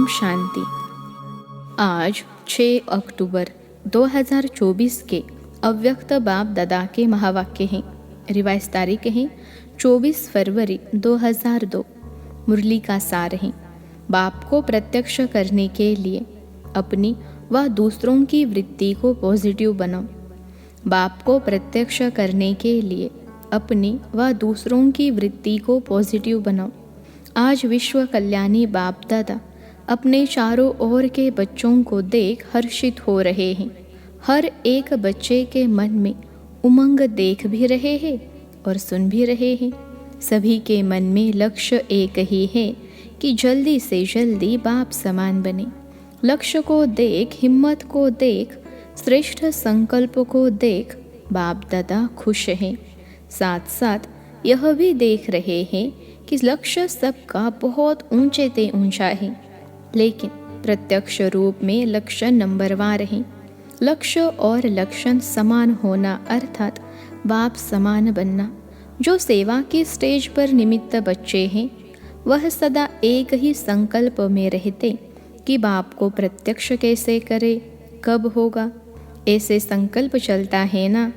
ओम शांति। आज 6 अक्टूबर 2024 के अव्यक्त बाप दादा के महावाक्य हैं। रिवाइज तारीख है 24 फरवरी 2002। मुरली का सार है, बाप को प्रत्यक्ष करने के लिए अपनी व दूसरों की वृत्ति को पॉजिटिव बनाओ। बाप को प्रत्यक्ष करने के लिए अपनी व दूसरों की वृत्ति को पॉजिटिव बनाओ। आज विश्व कल्याणी बाप दादा अपने चारों ओर के बच्चों को देख हर्षित हो रहे हैं। हर एक बच्चे के मन में उमंग देख भी रहे हैं और सुन भी रहे हैं। सभी के मन में लक्ष्य एक ही है कि जल्दी से जल्दी बाप समान बने। लक्ष्य को देख, हिम्मत को देख, श्रेष्ठ संकल्प को देख बाप दादा खुश हैं। साथ साथ यह भी देख रहे हैं कि लक्ष्य सबका बहुत ऊंचे ते ऊंचा है, लेकिन प्रत्यक्ष रूप में लक्ष्य नंबरवार है। लक्ष्य और लक्षण समान होना अर्थात बाप समान बनना। जो सेवा की स्टेज पर निमित्त बच्चे हैं वह सदा एक ही संकल्प में रहते कि बाप को प्रत्यक्ष कैसे करे, कब होगा, ऐसे संकल्प चलता है ना।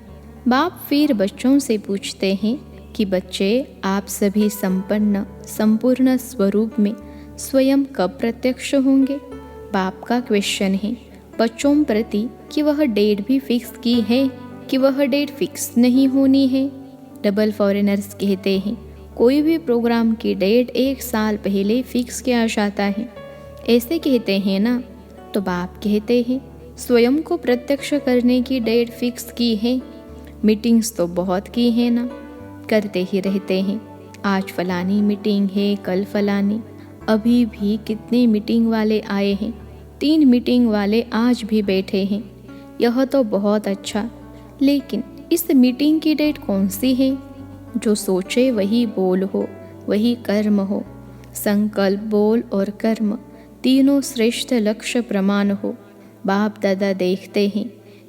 बाप फिर बच्चों से पूछते हैं कि बच्चे, आप सभी संपन्न संपूर्ण स्वरूप में स्वयं कब प्रत्यक्ष होंगे। बाप का क्वेश्चन है बच्चों प्रति कि वह डेट भी फिक्स की है कि वह डेट फिक्स नहीं होनी है। डबल फॉरेनर्स कहते हैं कोई भी प्रोग्राम की डेट 1 साल पहले फिक्स किया जाता है, ऐसे कहते हैं ना। तो बाप कहते हैं स्वयं को प्रत्यक्ष करने की डेट फिक्स की है। मीटिंग्स तो बहुत की है ना, करते ही रहते हैं। आज फलानी मीटिंग है, कल फलानी। अभी भी कितने मीटिंग वाले आए हैं, 3 मीटिंग वाले आज भी बैठे हैं। यह तो बहुत अच्छा, लेकिन इस मीटिंग की डेट कौन सी है। जो सोचे वही बोल हो, वही कर्म हो। संकल्प, बोल और कर्म तीनों श्रेष्ठ लक्ष्य प्रमाण हो। बाप दादा देखते हैं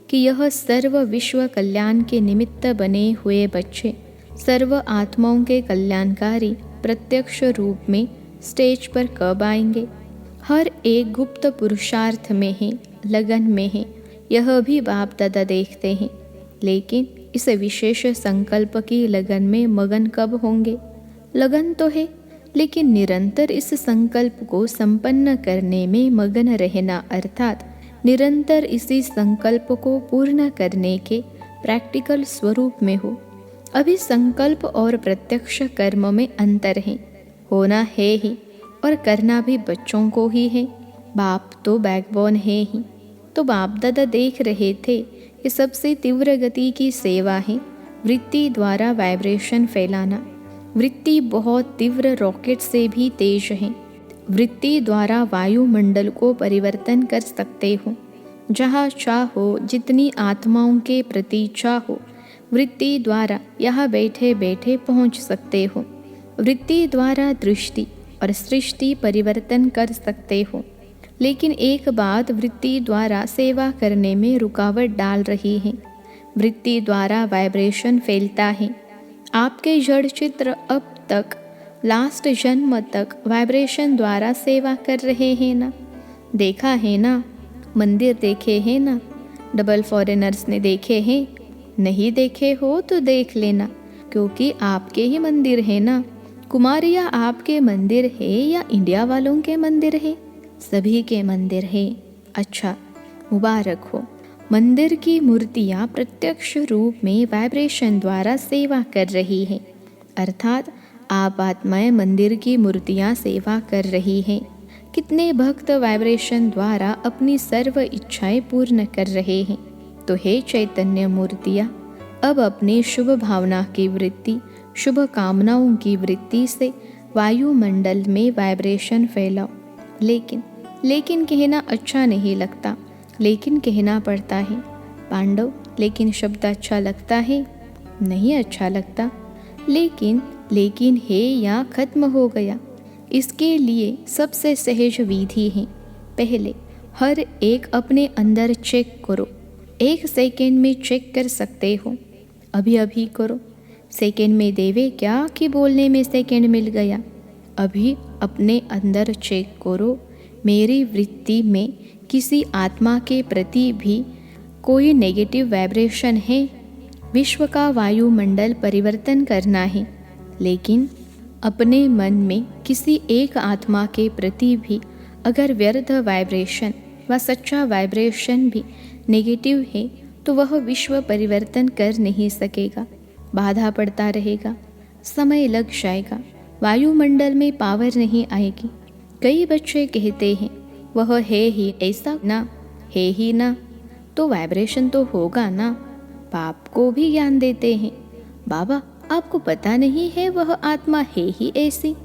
कि यह सर्व विश्व कल्याण के निमित्त बने हुए बच्चे सर्व आत्माओं के कल्याणकारी प्रत्यक्ष रूप में स्टेज पर कब आएंगे। हर एक गुप्त पुरुषार्थ में है, लगन में है, यह भी बाप दादा देखते हैं। लेकिन इस विशेष संकल्प की लगन में मगन कब होंगे। लगन तो है, लेकिन निरंतर इस संकल्प को संपन्न करने में मगन रहना अर्थात निरंतर इसी संकल्प को पूर्ण करने के प्रैक्टिकल स्वरूप में हो। अभी संकल्प और प्रत्यक्ष कर्म में अंतर है। होना है ही और करना भी बच्चों को ही है। बाप तो बैकबोन है ही। तो बाप दादा देख रहे थे कि सबसे तीव्र गति की सेवा है वृत्ति द्वारा वाइब्रेशन फैलाना। वृत्ति बहुत तीव्र रॉकेट से भी तेज है। वृत्ति द्वारा वायुमंडल को परिवर्तन कर सकते हो। जहाँ चाहो, जितनी आत्माओं के प्रति चाहो, वृत्ति द्वारा यहाँ बैठे बैठे पहुँच सकते हो। वृत्ति द्वारा दृष्टि और सृष्टि परिवर्तन कर सकते हो। लेकिन एक बात वृत्ति द्वारा सेवा करने में रुकावट डाल रही है। वृत्ति द्वारा वाइब्रेशन फैलता है। आपके जड़ चित्र अब तक लास्ट जन्म तक वाइब्रेशन द्वारा सेवा कर रहे हैं ना। देखा है ना, मंदिर देखे हैं ना, डबल फॉरेनर्स ने देखे हैं। नहीं देखे हो तो देख लेना, क्योंकि आपके ही मंदिर है ना। कुमारिया आपके मंदिर है या इंडिया वालों के मंदिर है? सभी के मंदिर है। अच्छा, मुबारक हो। मंदिर की मूर्तियाँ प्रत्यक्ष रूप में वाइब्रेशन द्वारा सेवा कर रही हैं, अर्थात आप आत्माएं मंदिर की मूर्तियाँ सेवा कर रही हैं। कितने भक्त वाइब्रेशन द्वारा अपनी सर्व इच्छाएं पूर्ण कर रहे हैं। तो हे चैतन्य मूर्तियाँ, अब अपनी शुभ भावना की वृत्ति, शुभ कामनाओं की वृत्ति से वायुमंडल में वाइब्रेशन फैलाओ। लेकिन कहना अच्छा नहीं लगता, लेकिन कहना पड़ता है। पांडव, लेकिन शब्द अच्छा लगता है? नहीं अच्छा लगता। लेकिन है या खत्म हो गया। इसके लिए सबसे सहज विधि है। पहले हर एक अपने अंदर चेक करो। 1 सेकेंड में चेक कर सकते हो। अभी करो। सेकेंड में देवे क्या कि बोलने में सेकेंड मिल गया। अभी अपने अंदर चेक करो मेरी वृत्ति में किसी आत्मा के प्रति भी कोई नेगेटिव वाइब्रेशन है, विश्व का वायुमंडल परिवर्तन करना है, लेकिन अपने मन में किसी एक आत्मा के प्रति भी अगर व्यर्थ वाइब्रेशन व सच्चा वाइब्रेशन भी नेगेटिव है तो वह विश्व परिवर्तन कर नहीं सकेगा, बाधा पड़ता रहेगा, समय लग जाएगा, वायुमंडल में पावर नहीं आएगी। कई बच्चे कहते हैं वह है ही ऐसा ना, है ही ना, तो वाइब्रेशन तो होगा ना। बाप को भी ज्ञान देते हैं, बाबा आपको पता नहीं है वह आत्मा है ही ऐसी।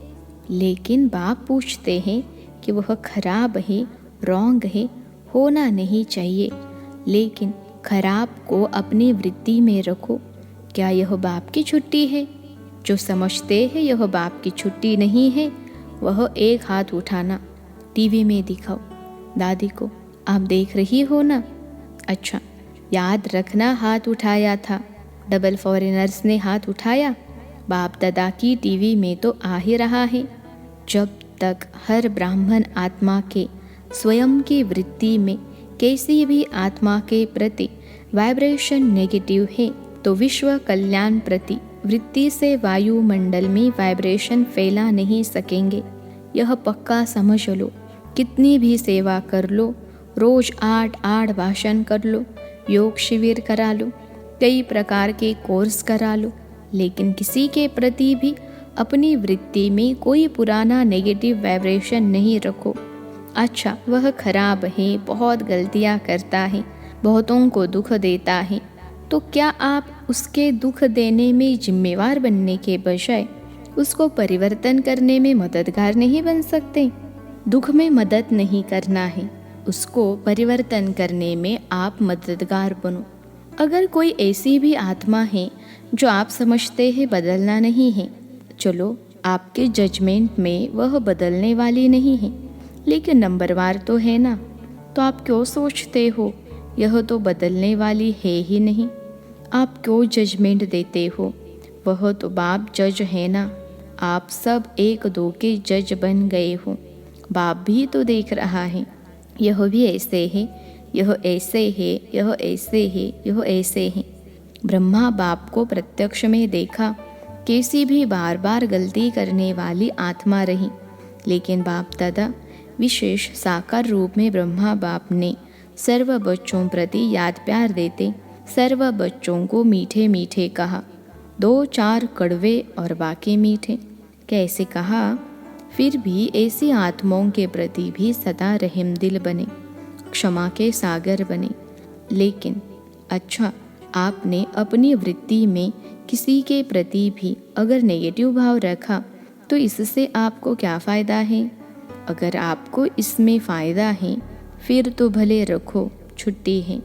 लेकिन बाप पूछते हैं कि वह खराब है, रॉन्ग है, होना नहीं चाहिए, लेकिन खराब को अपनी वृत्ति में रखो। क्या यह बाप की छुट्टी है? जो समझते हैं यह बाप की छुट्टी नहीं है, वह एक हाथ उठाना, टीवी में दिखाओ, दादी को आप देख रही हो ना? अच्छा, याद रखना हाथ उठाया था, डबल फॉरेनर्स ने हाथ उठाया, बाप दादा की टीवी में तो आ ही रहा है। जब तक हर ब्राह्मण आत्मा के स्वयं की वृत्ति में किसी भी आत्मा के प्रति वाइब्रेशन नेगेटिव है तो विश्व कल्याण प्रति वृत्ति से वायुमंडल में वाइब्रेशन फैला नहीं सकेंगे। यह पक्का समझ लो। कितनी भी सेवा कर लो, रोज 8 भाषण कर लो, योग शिविर करा लो, कई प्रकार के कोर्स करा लो, लेकिन किसी के प्रति भी अपनी वृत्ति में कोई पुराना नेगेटिव वाइब्रेशन नहीं रखो। अच्छा, वह खराब है, बहुत गलतियां करता है, बहुतों को दुख देता है, तो क्या आप उसके दुख देने में जिम्मेवार बनने के बजाय उसको परिवर्तन करने में मददगार नहीं बन सकते? दुख में मदद नहीं करना है, उसको परिवर्तन करने में आप मददगार बनो। अगर कोई ऐसी भी आत्मा है जो आप समझते हैं बदलना नहीं है, चलो आपके जजमेंट में वह बदलने वाली नहीं है, लेकिन नंबरवार तो है ना, तो आप क्यों सोचते हो यह तो बदलने वाली है ही नहीं? आप क्यों जजमेंट देते हो? वह तो बाप जज है ना, आप सब एक दो के जज बन गए हो। बाप भी तो देख रहा है, यह भी ऐसे है, यह ऐसे है, यह ऐसे है, यह ऐसे है। ब्रह्मा बाप को प्रत्यक्ष में देखा, कैसी भी बार बार गलती करने वाली आत्मा रही, लेकिन बाप दादा विशेष साकार रूप में ब्रह्मा बाप ने सर्व बच्चों प्रति याद प्यार देते सर्व बच्चों को मीठे मीठे कहा, 2-4 कड़वे और बाकी मीठे। कैसे कहा? फिर भी ऐसी आत्माओं के प्रति भी सदा रहम दिल बने, क्षमा के सागर बने। लेकिन अच्छा, आपने अपनी वृत्ति में किसी के प्रति भी अगर नेगेटिव भाव रखा तो इससे आपको क्या फ़ायदा है? अगर आपको इसमें फ़ायदा है फिर तो भले रखो, छुट्टी है।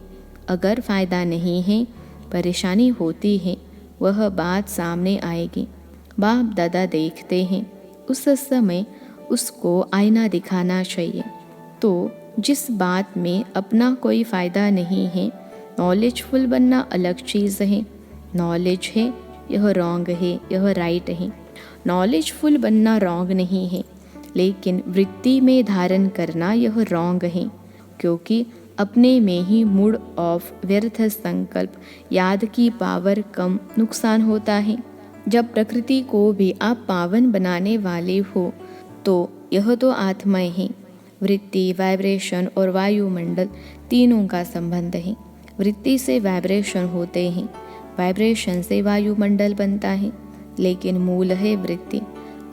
अगर फ़ायदा नहीं है, परेशानी होती है, वह बात सामने आएगी। बाप दादा देखते हैं, उस समय उसको आईना दिखाना चाहिए। तो जिस बात में अपना कोई फ़ायदा नहीं है, नॉलेजफुल बनना अलग चीज़ है। नॉलेज है, यह रॉन्ग है, यह राइट है। नॉलेजफुल बनना रॉन्ग नहीं है, लेकिन वृत्ति में धारण करना यह रॉन्ग है, क्योंकि अपने में ही मूड ऑफ व्यर्थ संकल्प याद की पावर कम नुकसान होता है। जब प्रकृति को भी आप पावन बनाने वाले हो तो यह तो आत्माएं हैं। वृत्ति, वाइब्रेशन और वायुमंडल तीनों का संबंध है। वृत्ति से वाइब्रेशन होते हैं, वाइब्रेशन से वायुमंडल बनता है, लेकिन मूल है वृत्ति।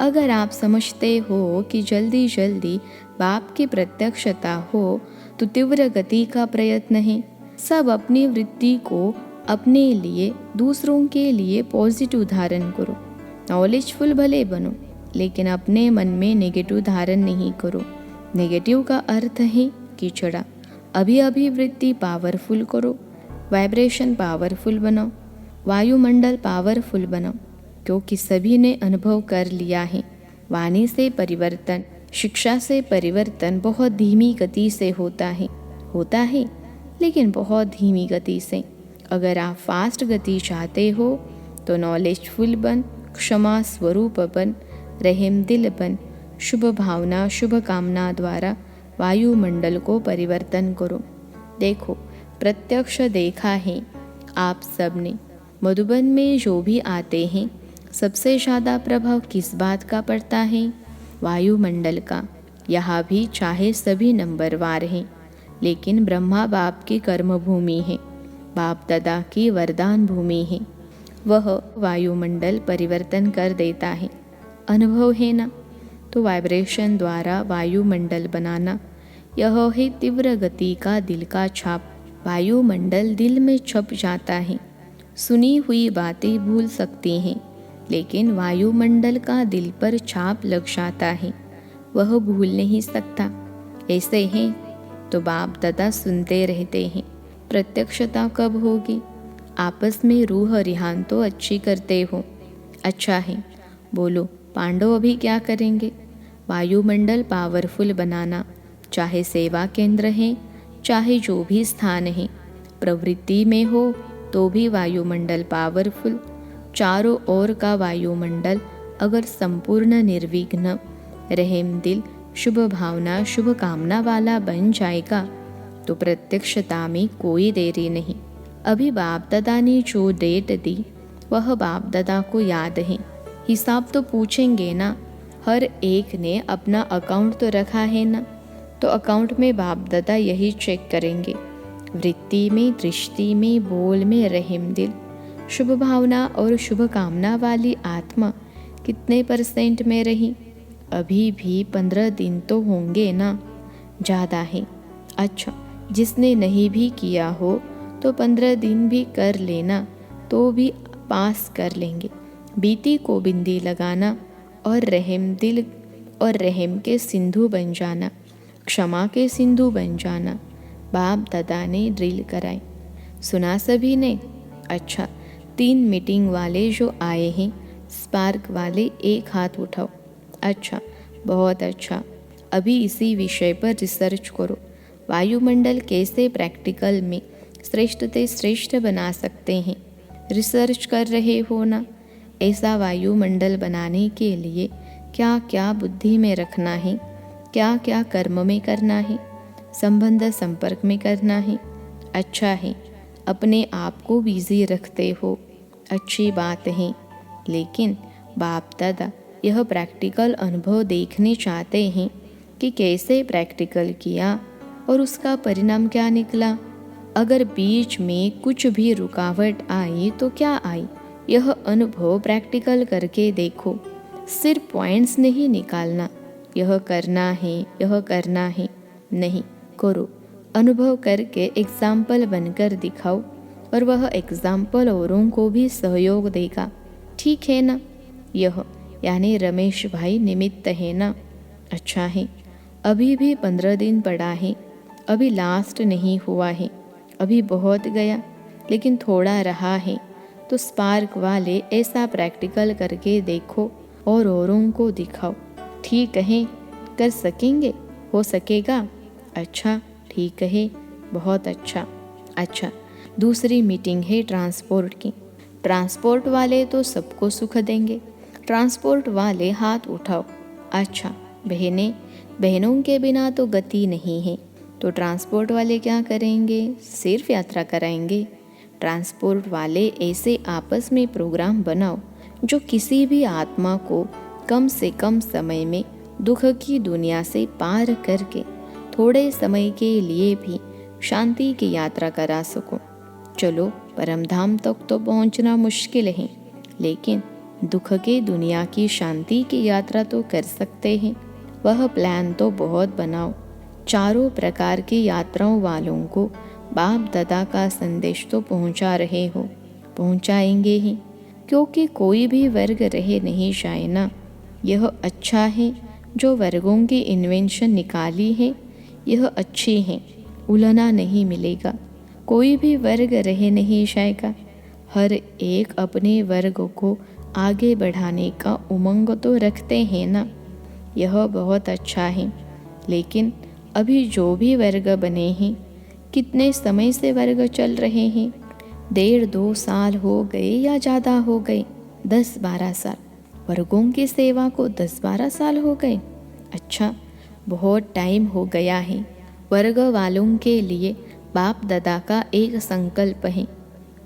अगर आप समझते हो कि जल्दी जल्दी बाप की प्रत्यक्षता हो तो तीव्र गति का प्रयत्न है। सब अपनी वृत्ति को अपने लिए, दूसरों के लिए पॉजिटिव धारण करो। नॉलेजफुल भले बनो, लेकिन अपने मन में नेगेटिव धारण नहीं करो। नेगेटिव का अर्थ है कीचड़ा। अभी अभी वृत्ति पावरफुल करो, वाइब्रेशन पावरफुल बनाओ, वायुमंडल पावरफुल बनाओ, क्योंकि सभी ने अनुभव कर लिया है। वाणी से परिवर्तन, शिक्षा से परिवर्तन बहुत धीमी गति से होता है, लेकिन बहुत धीमी गति से। अगर आप फास्ट गति चाहते हो तो नॉलेजफुल बन, क्षमा स्वरूप बन, रहम दिल बन, शुभ भावना, शुभ कामना द्वारा वायुमंडल को परिवर्तन करो। देखो, प्रत्यक्ष देखा है आप सबने, मधुबन में जो भी आते हैं सबसे ज़्यादा प्रभाव किस बात का पड़ता है? वायुमंडल का। यहाँ भी चाहे सभी नंबरवार हैं, लेकिन ब्रह्मा बाप की कर्मभूमि है, बाप दादा की वरदान भूमि है। वह वायुमंडल परिवर्तन कर देता है। अनुभव है ना? तो वाइब्रेशन द्वारा वायुमंडल बनाना, यह है तीव्र गति का दिल का छाप। वायुमंडल दिल में छप जाता है। सुनी हुई बातें भूल सकती हैं, लेकिन वायुमंडल का दिल पर छाप लग जाता है, वह भूल नहीं सकता। ऐसे हैं तो बाप दादा सुनते रहते हैं। प्रत्यक्षता कब होगी? आपस में रूह रिहान तो अच्छी करते हो। अच्छा है, बोलो पांडव अभी क्या करेंगे? वायुमंडल पावरफुल बनाना, चाहे सेवा केंद्र है, चाहे जो भी स्थान है, प्रवृत्ति में हो तो भी वायुमंडल पावरफुल। चारों ओर का वायुमंडल अगर संपूर्ण निर्विघ्न, रहम दिल, शुभ भावना, शुभ कामना वाला बन जाएगा तो प्रत्यक्षता में कोई देरी नहीं। अभी बाप दादा ने जो डेट दी वह बाप दादा को याद है। हिसाब तो पूछेंगे ना, हर एक ने अपना अकाउंट तो रखा है ना, तो अकाउंट में बाप दादा यही चेक करेंगे। वृत्ति में, दृष्टि में, बोल में रहम दिल, शुभ भावना और शुभ कामना वाली आत्मा कितने % में रही? अभी भी 15 दिन तो होंगे ना, ज़्यादा है। अच्छा, जिसने नहीं भी किया हो तो 15 दिन भी कर लेना तो भी पास कर लेंगे। बीती को बिंदी लगाना और रहम दिल और रहम के सिंधु बन जाना, क्षमा के सिंधु बन जाना। बाप दादा ने ड्रिल कराई, सुना सभी ने? अच्छा, 3 मीटिंग वाले जो आए हैं, स्पार्क वाले एक हाथ उठाओ। अच्छा, बहुत अच्छा। अभी इसी विषय पर रिसर्च करो। वायुमंडल कैसे प्रैक्टिकल में श्रेष्ठ से श्रेष्ठ बना सकते हैं, रिसर्च कर रहे हो ना? ऐसा वायुमंडल बनाने के लिए क्या क्या बुद्धि में रखना है, क्या क्या कर्म में करना है, संबंध संपर्क में करना है। अच्छा है, अपने आप को बिजी रखते हो, अच्छी बात है, लेकिन बाप दादा यह प्रैक्टिकल अनुभव देखने चाहते हैं कि कैसे प्रैक्टिकल किया और उसका परिणाम क्या निकला। अगर बीच में कुछ भी रुकावट आई तो क्या आई, यह अनुभव प्रैक्टिकल करके देखो। सिर्फ पॉइंट्स नहीं निकालना, यह करना है, यह करना है, नहीं करो। अनुभव करके एग्जाम्पल बनकर दिखाओ और वह एग्जाम्पल औरों को भी सहयोग देगा। ठीक है ना? यह यानी रमेश भाई निमित्त है ना? अच्छा है, अभी भी 15 दिन पड़ा है, अभी लास्ट नहीं हुआ है, अभी बहुत गया लेकिन थोड़ा रहा है। तो स्पार्क वाले ऐसा प्रैक्टिकल करके देखो और औरों को दिखाओ। ठीक है, कर सकेंगे? हो सकेगा? अच्छा, ठीक है, बहुत अच्छा। अच्छा, दूसरी मीटिंग है ट्रांसपोर्ट की। ट्रांसपोर्ट वाले तो सबको सुख देंगे। ट्रांसपोर्ट वाले हाथ उठाओ। अच्छा, बहनों के बिना तो गति नहीं है, तो ट्रांसपोर्ट वाले क्या करेंगे? सिर्फ यात्रा कराएंगे। ट्रांसपोर्ट वाले ऐसे आपस में प्रोग्राम बनाओ जो किसी भी आत्मा को कम से कम समय में दुख की दुनिया से पार करके थोड़े समय के लिए भी शांति की यात्रा करा सको। चलो, परमधाम तक तो पहुंचना मुश्किल है, लेकिन दुख के दुनिया की शांति की यात्रा तो कर सकते हैं। वह प्लान तो बहुत बनाओ। चारों प्रकार की यात्राओं वालों को बाप दादा का संदेश तो पहुंचा रहे हो, पहुंचाएंगे ही, क्योंकि कोई भी वर्ग रहे नहीं जाए ना। यह अच्छा है जो वर्गों की इन्वेंशन निकाली है, यह अच्छी है, उलझना नहीं मिलेगा। कोई भी वर्ग रहे नहीं जाएगा। हर एक अपने वर्ग को आगे बढ़ाने का उमंग तो रखते हैं ना, यह बहुत अच्छा है। लेकिन अभी जो भी वर्ग बने हैं, कितने समय से वर्ग चल रहे हैं? 1.5-2 साल हो गए या ज़्यादा हो गए? 10-12 साल। वर्गों की सेवा को 10-12 साल हो गए। अच्छा, बहुत टाइम हो गया है। वर्ग वालों के लिए बाप दादा का एक संकल्प है।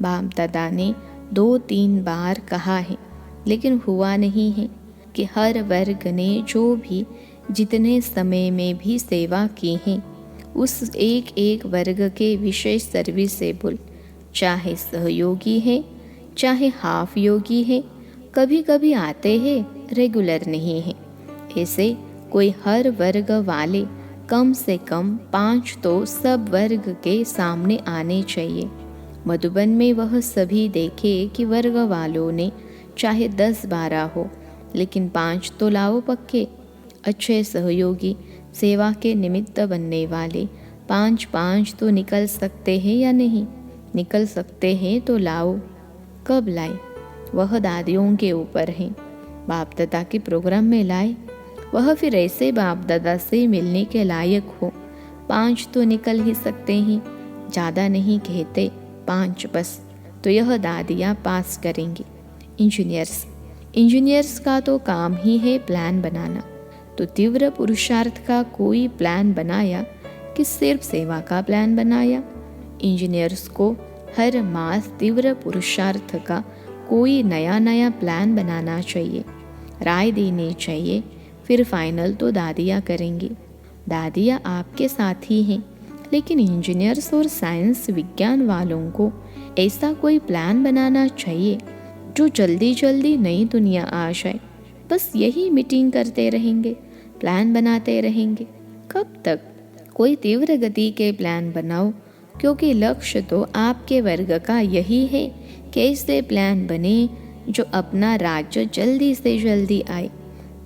बाप दादा ने 2-3 बार कहा है, लेकिन हुआ नहीं है कि हर वर्ग ने जो भी जितने समय में भी सेवा की है, उस एक एक वर्ग के विशेष सर्विसेबल, चाहे सहयोगी है चाहे हाफ योगी है, कभी कभी आते हैं, रेगुलर नहीं है। ऐसे कोई हर वर्ग वाले कम से कम 5 तो सब वर्ग के सामने आने चाहिए। मधुबन में वह सभी देखे कि वर्ग वालों ने चाहे 10-12 हो, लेकिन 5 तो लाओ पक्के। अच्छे सहयोगी, सेवा के निमित्त बनने वाले 5-5 तो निकल सकते हैं या नहीं? निकल सकते हैं तो लाओ। कब लाए वह दादियों के ऊपर है। बाप दादा के प्रोग्राम में लाए, वह फिर ऐसे बाप दादा से मिलने के लायक हो। 5 तो निकल ही सकते हैं, ज़्यादा नहीं कहते, 5 बस। तो यह दादियाँ पास करेंगी। इंजीनियर्स का तो काम ही है प्लान बनाना। तो तीव्र पुरुषार्थ का कोई प्लान बनाया कि सिर्फ सेवा का प्लान बनाया? इंजीनियर्स को हर मास तीव्र पुरुषार्थ का कोई नया प्लान बनाना चाहिए, राय देनी चाहिए, फिर फाइनल तो दादियाँ करेंगी। दादियाँ आपके साथ ही हैं, लेकिन इंजीनियर्स और साइंस विज्ञान वालों को ऐसा कोई प्लान बनाना चाहिए जो जल्दी जल्दी नई दुनिया आ जाए। बस यही मीटिंग करते रहेंगे, प्लान बनाते रहेंगे, कब तक? कोई तीव्र गति के प्लान बनाओ, क्योंकि लक्ष्य तो आपके वर्ग का यही है कि ऐसे प्लान बने जो अपना राज्य जल्दी से जल्दी आए।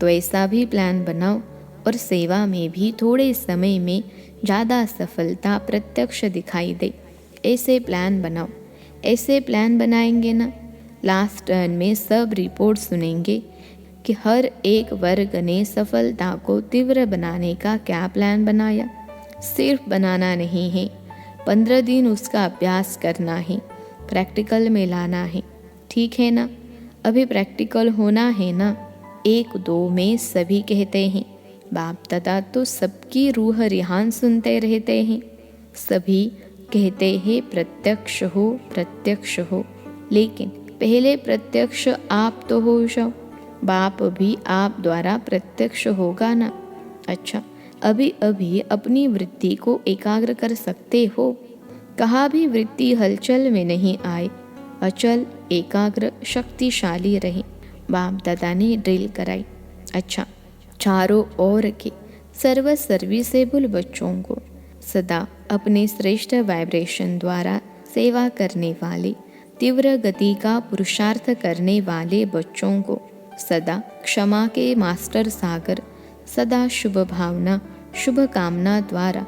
तो ऐसा भी प्लान बनाओ और सेवा में भी थोड़े समय में ज़्यादा सफलता प्रत्यक्ष दिखाई दे। ऐसे प्लान बनाओ। ऐसे प्लान बनाएंगे ना, लास्ट टर्न में सब रिपोर्ट सुनेंगे कि हर एक वर्ग ने सफलता को तीव्र बनाने का क्या प्लान बनाया। सिर्फ बनाना नहीं है, 15 दिन उसका अभ्यास करना है, प्रैक्टिकल में लाना है। ठीक है ना? अभी प्रैक्टिकल होना है ना। 1-2 में सभी कहते हैं, बाप दादा तो सबकी रूह रिहान सुनते रहते हैं। सभी कहते हैं प्रत्यक्ष हो, लेकिन पहले प्रत्यक्ष आप तो हो जाओ, बाप भी आप द्वारा प्रत्यक्ष होगा ना। अच्छा, अभी अभी अपनी वृत्ति को एकाग्र कर सकते हो? कहा भी वृत्ति हलचल में नहीं आए, अचल, एकाग्र, शक्तिशाली रहे। बाप दादा ने ड्रिल कराई। अच्छा, चारों ओर के सर्व सर्विसेबल बच्चों को सदा अपने श्रेष्ठ वाइब्रेशन द्वारा सेवा करने वाले, तीव्र गति का पुरुषार्थ करने वाले बच्चों को सदा क्षमा के मास्टर सागर, सदा शुभ भावना, शुभ कामना द्वारा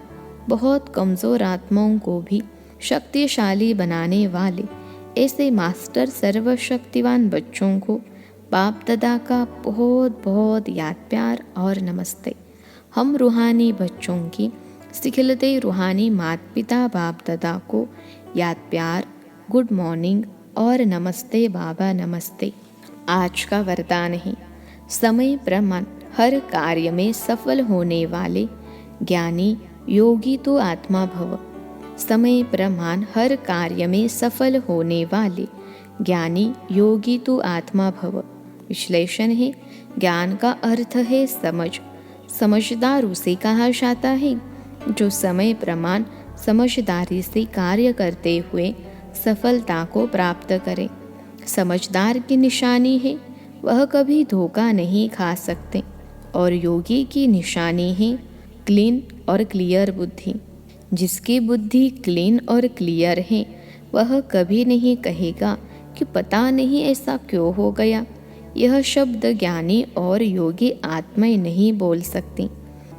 बहुत कमज़ोर आत्माओं को भी शक्तिशाली बनाने वाले ऐसे मास्टर सर्वशक्तिवान बच्चों को बाप दादा का बहुत बहुत याद प्यार और नमस्ते। हम रूहानी बच्चों की सिखलते रूहानी माता पिता बाप दादा को याद प्यार, गुड मॉर्निंग और नमस्ते बाबा नमस्ते। आज का वरदान है, समय प्रमाण हर कार्य में सफल होने वाले ज्ञानी योगी तो आत्मा भव। समय प्रमाण हर कार्य में सफल होने वाले ज्ञानी योगी तो आत्मा भव। विश्लेषण है, ज्ञान का अर्थ है समझ। समझदार उसे कहा जाता है जो समय प्रमाण समझदारी से कार्य करते हुए सफलता को प्राप्त करे। समझदार की निशानी है वह कभी धोखा नहीं खा सकते, और योगी की निशानी है क्लीन और क्लियर बुद्धि। जिसकी बुद्धि क्लीन और क्लियर है वह कभी नहीं कहेगा कि पता नहीं ऐसा क्यों हो गया। यह शब्द ज्ञानी और योगी आत्माएं नहीं बोल सकती।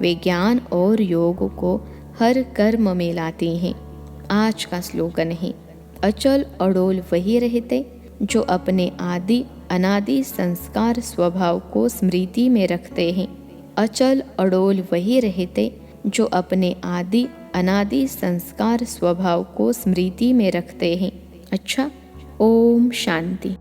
वे ज्ञान और योग को हर कर्म में लाती हैं। आज का स्लोगन है, अचल अडोल वही रहते जो अपने आदि अनादि संस्कार स्वभाव को स्मृति में रखते हैं। अचल अडोल वही रहते जो अपने आदि अनादि संस्कार स्वभाव को स्मृति में रखते हैं। अच्छा, ओम शांति।